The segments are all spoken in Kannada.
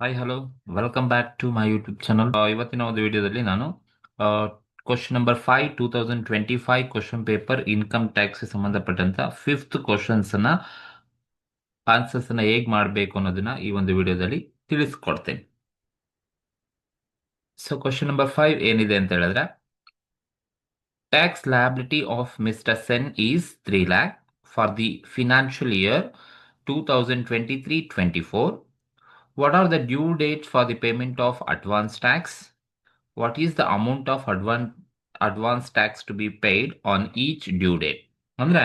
Hi hello welcome back to my YouTube channel. ಇವತ್ತಿನ ಒಂದು ವಿಡಿಯೋದಲ್ಲಿ ನಾನು question number 5 2025 question paper income tax ಸಂಬಂಧಪಟ್ಟಂತ ಫಿಫ್ತ್ ಕ್ವಶನ್ಸ್ ಆನ್ಸರ್ಸ್ ಹೇಗೆ ಮಾಡಬೇಕು ಅನ್ನೋದನ್ನ ಈ ಒಂದು ವಿಡಿಯೋದಲ್ಲಿ ತಿಳಿಸ್ಕೊಡ್ತೇನೆ. ಸೊ ಕ್ವಶನ್ ನಂಬರ್ 5 ಏನಿದೆ ಅಂತ ಹೇಳಿದ್ರೆ, tax liability of mister Sen is 3 lakh for the financial year 2023-24. What are the due dates for the payment of advance tax? What is the amount of advance tax to be paid on each due date? ಅಂದ್ರೆ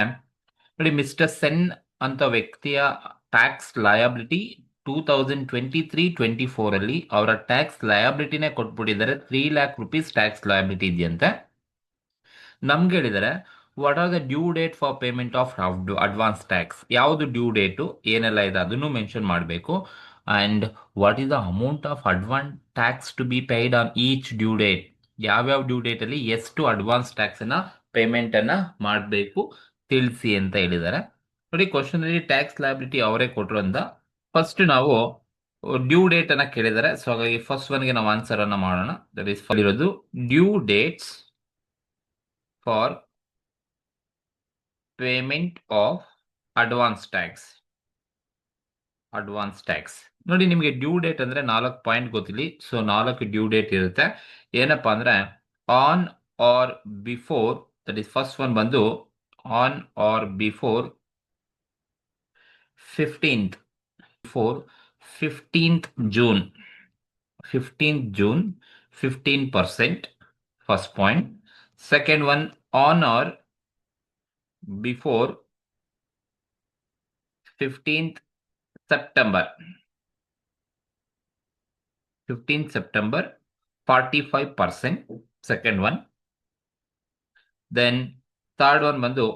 ನೋಡಿ, ಮಿಸ್ಟರ್ ಸೆನ್ ಅಂತ ವ್ಯಕ್ತಿಯ ಟ್ಯಾಕ್ಸ್ ಲಯಬಿಲಿಟಿ 2023-24 ಅಲ್ಲಿ ಅವರ ಟ್ಯಾಕ್ಸ್ ಲಯಬಿಲಿಟಿನೇ ಕೊಟ್ಬಿಟ್ಟಿದ್ದಾರೆ. 3 lakh rupees ಟ್ಯಾಕ್ಸ್ ಲಯಬಿಲಿಟಿ ಇದೆಯಂತೆ. ನಮ್ಗೆ ಹೇಳಿದರೆ what are the due date for payment of advance tax, ಯಾವುದು ಡ್ಯೂ ಡೇಟು ಏನೆಲ್ಲ ಇದೆ ಅದನ್ನು ಮೆನ್ಷನ್ ಮಾಡಬೇಕು. And what is the amount of advance tax to be paid on each due date, ಯಾವ್ಯಾವ ಡ್ಯೂ ಡೇಟಲ್ಲಿ ಎಷ್ಟು ಅಡ್ವಾನ್ಸ್ ಟ್ಯಾಕ್ಸನ್ನು ಪೇಮೆಂಟನ್ನು ಮಾಡಬೇಕು ತಿಳಿಸಿ ಅಂತ ಹೇಳಿದ್ದಾರೆ. ನೋಡಿ, ಕ್ವಶನಲ್ಲಿ ಟ್ಯಾಕ್ಸ್ ಲಯಬಿಲಿಟಿ ಅವರೇ ಕೊಟ್ಟರು ಅಂತ. ಫಸ್ಟ್ ನಾವು ಡ್ಯೂ ಡೇಟ್ ಅನ್ನ ಕೇಳಿದ್ದಾರೆ. ಸೊ ಹಾಗಾಗಿ ಫಸ್ಟ್ ಒನ್ಗೆ ನಾವು ಆನ್ಸರ್ ಅನ್ನ ಮಾಡೋಣ. ದಟ್ ಈಸ್ ಇರೋದು due dates for payment of advance tax. ನೋಡಿ, ನಿಮಗೆ ಡ್ಯೂ ಡೇಟ್ ಅಂದ್ರೆ 4 ಪಾಯಿಂಟ್ ಗೊತ್ತಿಲ್ಲ. ಸೊ 4 ಡ್ಯೂ ಡೇಟ್ ಇರುತ್ತೆ. ಏನಪ್ಪಾ ಅಂದ್ರೆ on or before, that is first one ಬಂದು on or before 15th June 15%, first point. Second one, on or before 15th September 45%, second one. Then third one ಬಂದು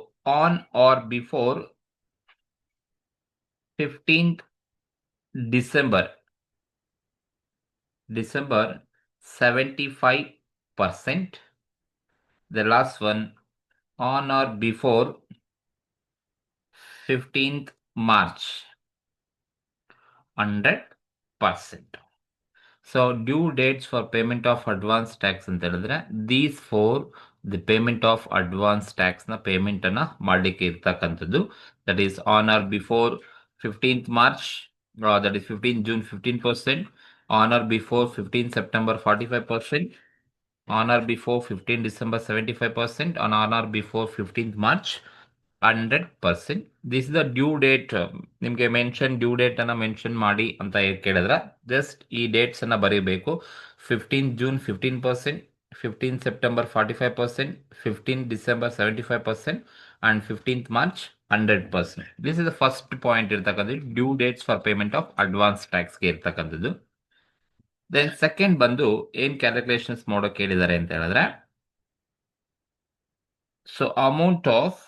on or before 15th December 75%. The last one, on or before 15th March 100%. So due dates for payment of advance tax ಅಂತ ಹೇಳಿದ್ರೆ these four the payment of advance tax ನ ಪೇಮೆಂಟ್ ಅನ್ನ ಮಾಡಲಿಕ್ಕೆ ಇರ್ತಕ್ಕಂಥದ್ದು. That is on or before 15th March, that is 15th June 15%, on or before 15th September 45%, on or before 15th December 75%, on or before 15th March 100%. This is the due date. ನಿಮಗೆ ಡ್ಯೂ ಡೇಟ್ ಅನ್ನ ಮೆನ್ಷನ್ ಮಾಡಿ ಅಂತ ಕೇಳಿದ್ರೆ ಜಸ್ಟ್ ಈ ಡೇಟ್ಸ್ ಅನ್ನ ಬರೀಬೇಕು. 15th June 15%, 15th September 45%, 15th December 75%, and 15th March 100%. This is the first point ಇರ್ತಕ್ಕಂಥದ್ದು, due dates for payment of advance ಟ್ಯಾಕ್ಸ್ಗೆ ಇರ್ತಕ್ಕಂಥದ್ದು. ದೆನ್ ಸೆಕೆಂಡ್ ಬಂದು ಏನ್ ಕ್ಯಾಲ್ಕುಲೇಷನ್ಸ್ ಮಾಡೋಕೆ ಹೇಳಿದ್ದಾರೆ ಅಂತ ಹೇಳಿದ್ರೆ, so amount of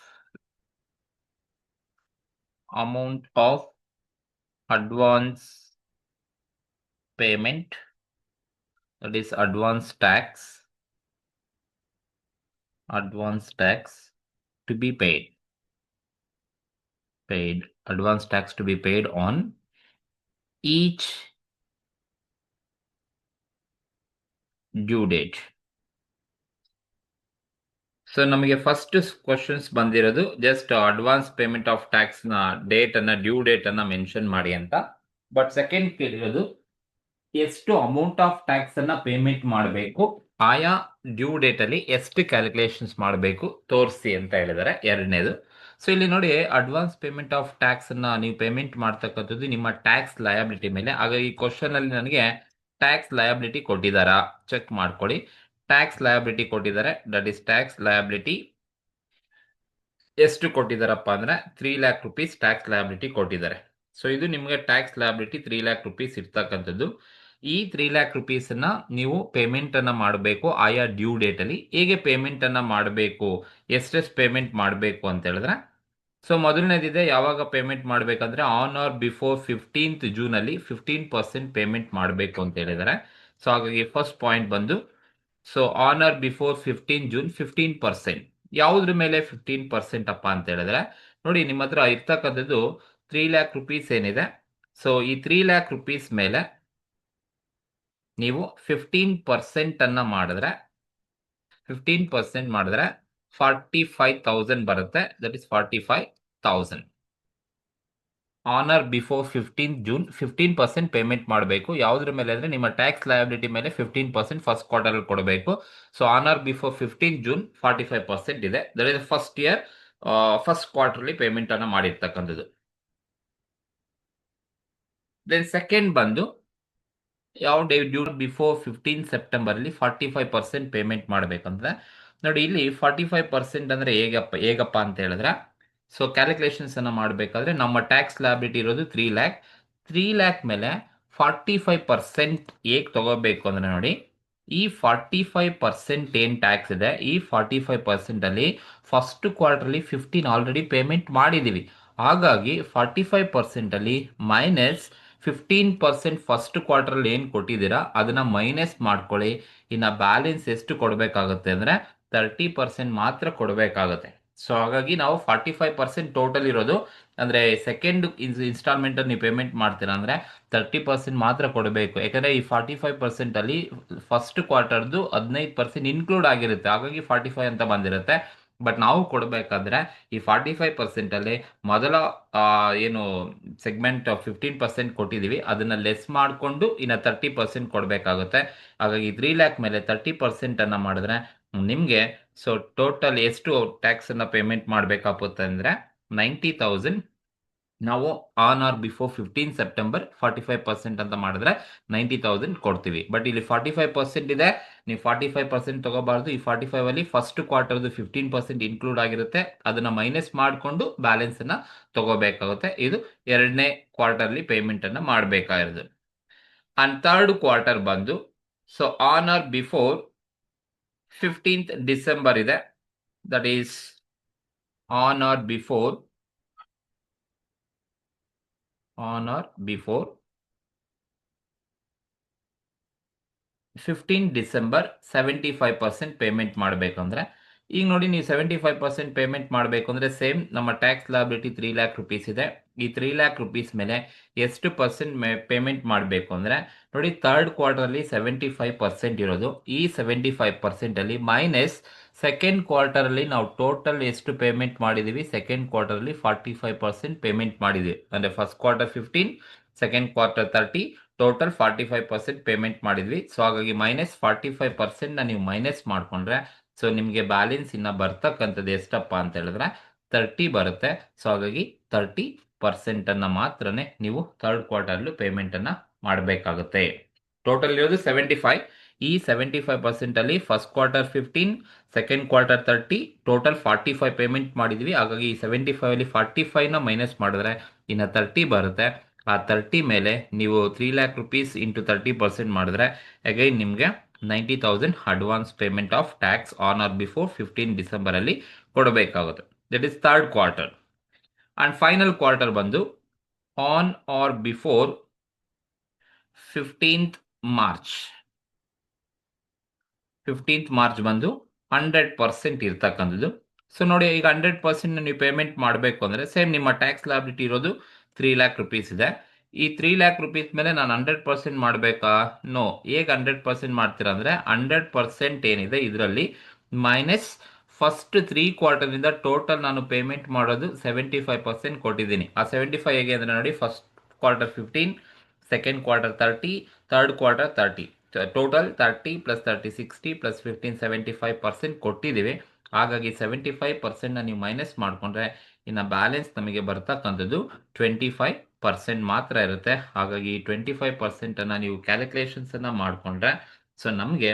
advance payment, that is advance tax to be paid advance tax to be paid on each due date. So ನಮಗೆ ಫಸ್ಟ್ ಕ್ವಶನ್ಸ್ ಬಂದಿರೋದು just advance payment of tax ನ ಡೇಟ್ ಅನ್ನ ಡ್ಯೂ ಡೇಟ್ ಅನ್ನ ಮೆನ್ಷನ್ ಮಾಡಿ ಅಂತ. ಬಟ್ ಸೆಕೆಂಡ್ ಕೇಳಿರೋದು ಎಷ್ಟು ಅಮೌಂಟ್ ಆಫ್ ಟ್ಯಾಕ್ಸ್ ಅನ್ನ ಪೇಮೆಂಟ್ ಮಾಡಬೇಕು, ಆಯಾ ಡ್ಯೂ ಡೇಟ್ ಅಲ್ಲಿ ಎಷ್ಟು ಕ್ಯಾಲ್ಕುಲೇಷನ್ಸ್ ಮಾಡಬೇಕು ತೋರಿಸಿ ಅಂತ ಹೇಳಿದ್ದಾರೆ ಎರಡನೇದು. ಸೊ ಇಲ್ಲಿ ನೋಡಿ, ಅಡ್ವಾನ್ಸ್ ಪೇಮೆಂಟ್ ಆಫ್ ಟ್ಯಾಕ್ಸ್ ಅನ್ನ ನೀವು ಪೇಮೆಂಟ್ ಮಾಡ್ತಕ್ಕಂಥದ್ದು ನಿಮ್ಮ ಟ್ಯಾಕ್ಸ್ ಲಯಬಿಲಿಟಿ ಮೇಲೆ. ಆಗ ಈ ಕ್ವಶನ್ ಅಲ್ಲಿ ನನಗೆ ಟ್ಯಾಕ್ಸ್ ಲಯಬಿಲಿಟಿ ಕೊಟ್ಟಿದ್ದಾರಾ ಚೆಕ್ ಮಾಡ್ಕೊಳ್ಳಿ. ಟ್ಯಾಕ್ಸ್ ಲಯಬಿಲಿಟಿ ಕೊಟ್ಟಿದ್ದಾರೆ, ದಟ್ ಇಸ್ ಟ್ಯಾಕ್ಸ್ ಲಯಬಿಲಿಟಿ ಎಷ್ಟು ಕೊಟ್ಟಿದ್ದಾರಪ್ಪ ಅಂದ್ರೆ 3 lakh rupees ಟ್ಯಾಕ್ಸ್ ಲಯಬಿಲಿಟಿ ಕೊಟ್ಟಿದ್ದಾರೆ. ಸೊ ಇದು ನಿಮಗೆ ಟ್ಯಾಕ್ಸ್ ಲಯಬಿಲಿಟಿ 3 lakh rupees ಇರ್ತಕ್ಕಂಥದ್ದು. ಈ 3 lakh rupees ಅನ್ನ ನೀವು ಪೇಮೆಂಟ್ ಅನ್ನ ಮಾಡಬೇಕು ಆಯಾ ಡ್ಯೂ ಡೇಟ್ ಅಲ್ಲಿ. ಹೇಗೆ ಪೇಮೆಂಟ್ ಅನ್ನ ಮಾಡಬೇಕು, ಎಷ್ಟೆಷ್ಟು ಪೇಮೆಂಟ್ ಮಾಡಬೇಕು ಅಂತ ಹೇಳಿದ್ರೆ, ಸೊ ಮೊದಲನೇದಿದೆ ಯಾವಾಗ ಪೇಮೆಂಟ್ ಮಾಡಬೇಕಂದ್ರೆ on or before 15th June ಅಲ್ಲಿ 15% ಪೇಮೆಂಟ್ ಮಾಡಬೇಕು ಅಂತ ಹೇಳಿದ್ದಾರೆ. ಸೊ ಹಾಗಾಗಿ ಫಸ್ಟ್ ಪಾಯಿಂಟ್ ಬಂದು, so on or before 15th June 15%. ಯಾವುದ್ರ ಮೇಲೆ 15% ಅಪ್ಪ ಅಂತ ಹೇಳಿದ್ರೆ, ನೋಡಿ ನಿಮ್ಮ ಹತ್ರ ಇರ್ತಕ್ಕಂಥದ್ದು 3 lakh rupees ಏನಿದೆ. ಸೊ ಈ 3 lakh rupees ಮೇಲೆ ನೀವು 15% ಮಾಡಿದ್ರೆ 45,000 ಬರುತ್ತೆ. That is 45,000. On or before 15 June 15% payment ಮಾಡಬೇಕು. ಯಾವುದ್ರ ಮೇಲೆ ಅಂದರೆ ನಿಮ್ಮ ಟ್ಯಾಕ್ಸ್ ಲಯಬಿಲಿಟಿ ಮೇಲೆ 15% ಫಸ್ಟ್ ಕ್ವಾರ್ಟರ್ ಕೊಡಬೇಕು. So on or before 15 June 45% ಇದೆ. That is first year first quarterly payment ಅನ್ನು ಮಾಡಿರ್ತಕ್ಕಂಥದ್ದು. ದೆನ್ ಸೆಕೆಂಡ್ ಬಂದು ಯಾವ ಡೇ ಡ್ಯೂ ಬಿಫೋರ್ 15 ಸೆಪ್ಟೆಂಬರಲ್ಲಿ 45% ಪೇಮೆಂಟ್ ಮಾಡಬೇಕಂದ್ರೆ ನೋಡಿ, ಇಲ್ಲಿ 45% ಅಂದರೆ ಹೇಗಪ್ಪ ಅಂತ ಹೇಳಿದ್ರೆ, ಸೊ ಕ್ಯಾಲ್ಕುಲೇಷನ್ಸ್ ಅನ್ನು ಮಾಡಬೇಕಾದ್ರೆ ನಮ್ಮ ಟ್ಯಾಕ್ಸ್ ಲ್ಯಾಬಿಲಿಟಿ ಇರೋದು 3 ಲ್ಯಾಕ್. 3 ಲ್ಯಾಕ್ ಮೇಲೆ 45% ಹೇಗೆ ತಗೋಬೇಕು ಅಂದರೆ ನೋಡಿ, ಈ 45% ಏನು ಟ್ಯಾಕ್ಸ್ ಇದೆ, ಈ 45%ಅಲ್ಲಿ ಫಸ್ಟ್ ಕ್ವಾರ್ಟರ್ಲಿ 15 ಆಲ್ರೆಡಿ ಪೇಮೆಂಟ್ ಮಾಡಿದ್ದೀವಿ. ಹಾಗಾಗಿ 45%ಅಲ್ಲಿ ಮೈನಸ್ 15% ಫಸ್ಟ್ ಕ್ವಾರ್ಟರ್ಲಿ ಏನು ಕೊಟ್ಟಿದ್ದೀರಾ ಅದನ್ನ ಮೈನಸ್ ಮಾಡ್ಕೊಳ್ಳಿ. ಇನ್ನು ಬ್ಯಾಲೆನ್ಸ್ ಎಷ್ಟು ಕೊಡಬೇಕಾಗುತ್ತೆ ಅಂದರೆ 30% ಮಾತ್ರ ಕೊಡಬೇಕಾಗುತ್ತೆ. ಸೊ ಹಾಗಾಗಿ ನಾವು 45% ಟೋಟಲ್ ಇರೋದು, ಅಂದರೆ ಸೆಕೆಂಡ್ ಇನ್ಸ್ಟಾಲ್ಮೆಂಟ್ ನೀವು ಪೇಮೆಂಟ್ ಮಾಡ್ತೀರಾ ಅಂದರೆ 30% ಮಾತ್ರ ಕೊಡಬೇಕು. ಯಾಕಂದರೆ ಈ 45%ಅಲ್ಲಿ ಫಸ್ಟ್ ಕ್ವಾರ್ಟರ್ದು 15% ಇನ್ಕ್ಲೂಡ್ ಆಗಿರುತ್ತೆ. ಹಾಗಾಗಿ 45 ಅಂತ ಬಂದಿರುತ್ತೆ. ಬಟ್ ನಾವು ಕೊಡಬೇಕಾದ್ರೆ ಈ 45%ಅಲ್ಲಿ ಮೊದಲ ಏನು ಸೆಗ್ಮೆಂಟ್ 15% ಕೊಟ್ಟಿದ್ದೀವಿ ಅದನ್ನು ಲೆಸ್ ಮಾಡಿಕೊಂಡು ಇನ್ನು 30% ಕೊಡಬೇಕಾಗುತ್ತೆ. ಹಾಗಾಗಿ 3 ಲ್ಯಾಕ್ ಮೇಲೆ 30% ಮಾಡಿದ್ರೆ ನಿಮಗೆ ಸೊ ಟೋಟಲ್ ಎಷ್ಟು ಟ್ಯಾಕ್ಸನ್ನು ಪೇಮೆಂಟ್ ಮಾಡಬೇಕಾಗುತ್ತೆ ಅಂದರೆ 90,000. ನಾವು ಆನ್ ಆರ್ ಬಿಫೋರ್ 15 ಸೆಪ್ಟೆಂಬರ್ 45% ಅಂತ ಮಾಡಿದ್ರೆ 90,000 ಕೊಡ್ತೀವಿ. ಬಟ್ ಇಲ್ಲಿ 45% ಇದೆ, ನೀವು 45% ತಗೋಬಾರ್ದು. ಈ 45 ಫಸ್ಟ್ ಕ್ವಾರ್ಟರ್ದು 15% ಇನ್ಕ್ಲೂಡ್ ಆಗಿರುತ್ತೆ, ಅದನ್ನ ಮೈನಸ್ ಮಾಡಿಕೊಂಡು ಬ್ಯಾಲೆನ್ಸ್ ಅನ್ನ ತಗೋಬೇಕಾಗುತ್ತೆ. ಇದು ಎರಡನೇ ಕ್ವಾರ್ಟರ್ಲಿ ಪೇಮೆಂಟ್ ಅನ್ನ ಮಾಡಬೇಕಾಗಿರೋದು. ಅಂಡ್ ಥರ್ಡ್ ಕ್ವಾರ್ಟರ್ ಬಂದು so on or before 15 December ಇದೆ. That is on or before 15 December 75% payment ಮಾಡಬೇಕಂದ್ರೆ, ಈಗ ನೋಡಿ ನೀವು 75% ಪೇಮೆಂಟ್ ಮಾಡಬೇಕು ಅಂದರೆ ಸೇಮ್ ನಮ್ಮ ಟ್ಯಾಕ್ಸ್ ಲಯಬಿಲಿಟಿ 3 ಲ್ಯಾಕ್ ರುಪೀಸ್ ಇದೆ. ಈ 3 ಲ್ಯಾಕ್ ರುಪೀಸ್ ಮೇಲೆ ಎಷ್ಟು ಪರ್ಸೆಂಟ್ ಪೇಮೆಂಟ್ ಮಾಡಬೇಕು ಅಂದರೆ ನೋಡಿ, ಥರ್ಡ್ ಕ್ವಾರ್ಟರ್ಲಿ 75% ಇರೋದು. ಈ 75%ಅಲ್ಲಿ ಮೈನಸ್ ಸೆಕೆಂಡ್ ಕ್ವಾರ್ಟರಲ್ಲಿ ನಾವು ಟೋಟಲ್ ಎಷ್ಟು ಪೇಮೆಂಟ್ ಮಾಡಿದ್ದೀವಿ, ಸೆಕೆಂಡ್ ಕ್ವಾರ್ಟರ್ಲಿ 45% ಪೇಮೆಂಟ್ ಮಾಡಿದ್ದೀವಿ. ಅಂದರೆ first quarter 15, second quarter 30, total 45% payment ಮಾಡಿದ್ವಿ. ಸೊ ಹಾಗಾಗಿ ಮೈನಸ್ 45% ನೀವು ಮೈನಸ್ ಮಾಡಿಕೊಂಡ್ರೆ ಸೊ ನಿಮಗೆ ಬ್ಯಾಲೆನ್ಸ್ ಇನ್ನು ಬರ್ತಕ್ಕಂಥದ್ದು ಎಷ್ಟಪ್ಪ ಅಂತ ಹೇಳಿದ್ರೆ 30 ಬರುತ್ತೆ. ಸೊ ಹಾಗಾಗಿ 30% ಮಾತ್ರನೇ ನೀವು ಥರ್ಡ್ ಕ್ವಾರ್ಟರ್ಲು ಪೇಮೆಂಟನ್ನು ಮಾಡಬೇಕಾಗುತ್ತೆ. ಟೋಟಲ್ ಇರೋದು 75. ಈ 75%ಅಲ್ಲಿ first quarter 15, second quarter 30, total 45 payment ಮಾಡಿದ್ವಿ. ಹಾಗಾಗಿ ಈ 75ಅಲ್ಲಿ 45ನ ಮೈನಸ್ ಮಾಡಿದ್ರೆ ಇನ್ನು 30 ಬರುತ್ತೆ. ಆ 30 ಮೇಲೆ ನೀವು 3 ಲ್ಯಾಕ್ ರುಪೀಸ್ ಇಂಟು 30% ಮಾಡಿದ್ರೆ ಅಗೈನ್ ನಿಮಗೆ 90,000 advance payment of tax on or before 15 ಡಿಸೆಂಬರಲ್ಲಿ ಕೊಡಬೇಕಾಗುತ್ತೆ. That is third quarter. And final quarter ಬಂದು on or before 15th March. 15th March ಬಂದು 100% ಇರ್ತಕ್ಕಂಥದ್ದು. ಸೊ ನೋಡಿ, ಈಗ 100% ನೀವು ಪೇಮೆಂಟ್ ಮಾಡಬೇಕು ಅಂದರೆ ಸೇಮ್ ನಿಮ್ಮ ಟ್ಯಾಕ್ಸ್ ಲಯಬಿಲಿಟಿ ಇರೋದು 3 ಲ್ಯಾಕ್ ರುಪೀಸ್ ಇದೆ. ಈ 3 ಲ್ಯಾಕ್ ರುಪೀಸ್ ಮೇಲೆ ನಾನು 100% ಮಾಡಬೇಕಾ? ನೋ. ಹೇಗೆ 100% ಮಾಡ್ತೀರಾ ಅಂದರೆ 100% ಏನಿದೆ ಇದರಲ್ಲಿ ಮೈನಸ್ ಫಸ್ಟ್ 3 ಕ್ವಾರ್ಟರ್ನಿಂದ ಟೋಟಲ್ ನಾನು ಪೇಮೆಂಟ್ ಮಾಡೋದು 75% ಕೊಟ್ಟಿದ್ದೀನಿ. ಆ 75 ಹೇಗೆ ಅಂದರೆ ನೋಡಿ, first quarter 15, second quarter 30, third quarter 30, total 30 plus 30 60 plus 15 75% ಕೊಟ್ಟಿದ್ದೀವಿ. ಹಾಗಾಗಿ 75% ನೀವು ಮೈನಸ್ ಮಾಡಿಕೊಂಡ್ರೆ ಇನ್ನು ಬ್ಯಾಲೆನ್ಸ್ ನಮಗೆ ಬರ್ತಕ್ಕಂಥದ್ದು 25% ಮಾತ್ರ ಇರುತ್ತೆ. ಹಾಗಾಗಿ 25% ನೀವು ಕ್ಯಾಲ್ಕುಲೇಷನ್ಸನ್ನು ಮಾಡಿಕೊಂಡ್ರೆ ಸೊ ನಮಗೆ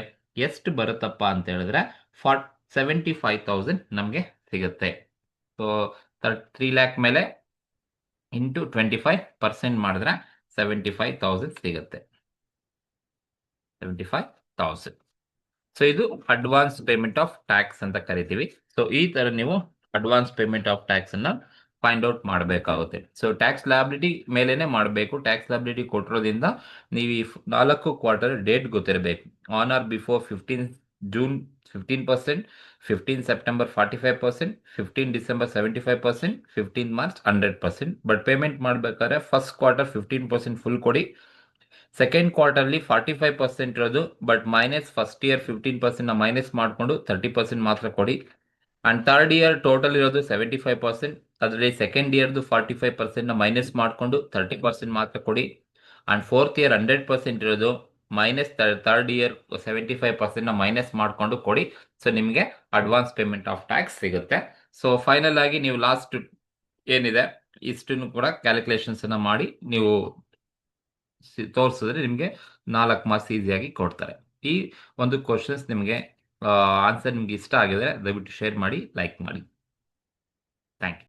ಎಷ್ಟು ಬರುತ್ತಪ್ಪ ಅಂತ ಹೇಳಿದ್ರೆ 75,000 ನಮಗೆ ಸಿಗುತ್ತೆ. ಸೊ 3 ಲ್ಯಾಕ್ ಮೇಲೆ ಇಂಟು 25% ಮಾಡಿದ್ರೆ 75,000 ಸಿಗುತ್ತೆ. 75,000. ಸೊ ಇದು ಅಡ್ವಾನ್ಸ್ ಪೇಮೆಂಟ್ ಆಫ್ ಟ್ಯಾಕ್ಸ್ ಅಂತ ಕರಿತೀವಿ. ಸೊ ಈ ತರ ನೀವು ಅಡ್ವಾನ್ಸ್ ಪೇಮೆಂಟ್ ಆಫ್ ಟ್ಯಾಕ್ಸ್ ಅನ್ನ ಫೈಂಡ್ ಔಟ್ ಮಾಡಬೇಕಾಗುತ್ತೆ. ಸೊ ಟ್ಯಾಕ್ಸ್ ಲಯಬಿಲಿಟಿ ಮೇಲೇನೆ ಮಾಡಬೇಕು. ಟ್ಯಾಕ್ಸ್ ಲಯಬಿಲಿಟಿ ಕೊಟ್ಟಿರೋದ್ರಿಂದ ನೀವು ಈ 4 ಕ್ವಾರ್ಟರ್ ಡೇಟ್ ಗೊತ್ತಿರಬೇಕು. On or before 15 June 15%, 15 September 45%, 15 December 75%, 15 March 100%. But payment ಮಾಡಬೇಕಾದ್ರೆ ಫಸ್ಟ್ ಕ್ವಾರ್ಟರ್ 15% ಫುಲ್ ಕೊಡಿ, ಸೆಕೆಂಡ್ ಕ್ವಾರ್ಟರ್ಲಿ 45% ಇರೋದು, but minus first year 15% minus ಮಾಡಿಕೊಂಡು 30% ಮಾತ್ರ ಕೊಡಿ. ಅಂಡ್ ಥರ್ಡ್ ಇಯರ್ ಟೋಟಲ್ ಇರೋದು 75%, ಅದರಲ್ಲಿ ಸೆಕೆಂಡ್ ಇಯರ್ದು 45% ಮೈನಸ್ ಮಾಡಿಕೊಂಡು 30% ಮಾತ್ರ ಕೊಡಿ. ಅಂಡ್ ಫೋರ್ತ್ ಇಯರ್ 100% ಇರೋದು ಮೈನಸ್ ಥರ್ಡ್ ಇಯರ್ 75% ಮೈನಸ್ ಮಾಡಿಕೊಂಡು ಕೊಡಿ. ಸೊ ನಿಮಗೆ ಅಡ್ವಾನ್ಸ್ ಪೇಮೆಂಟ್ ಆಫ್ ಟ್ಯಾಕ್ಸ್ ಸಿಗುತ್ತೆ. ಸೊ ಫೈನಲ್ ಆಗಿ ನೀವು ಲಾಸ್ಟ್ ಏನಿದೆ ಇಷ್ಟನ್ನು ಕೂಡ ಕ್ಯಾಲ್ಕುಲೇಷನ್ಸ್ ಅನ್ನ ಮಾಡಿ ನೀವು ತೋರಿಸಿದ್ರೆ ನಿಮಗೆ 4 ಮಾರ್ಕ್ಸ್ ಈಸಿಯಾಗಿ ಕೊಡ್ತಾರೆ. ಈ ಒಂದು ಕ್ವಶನ್ಸ್ ನಿಮಗೆ ಆನ್ಸರ್ ನಿಮ್ಗೆ ಇಷ್ಟ ಆಗಿದ್ರೆ ದಯವಿಟ್ಟು ಶೇರ್ ಮಾಡಿ, ಲೈಕ್ ಮಾಡಿ. Thank you.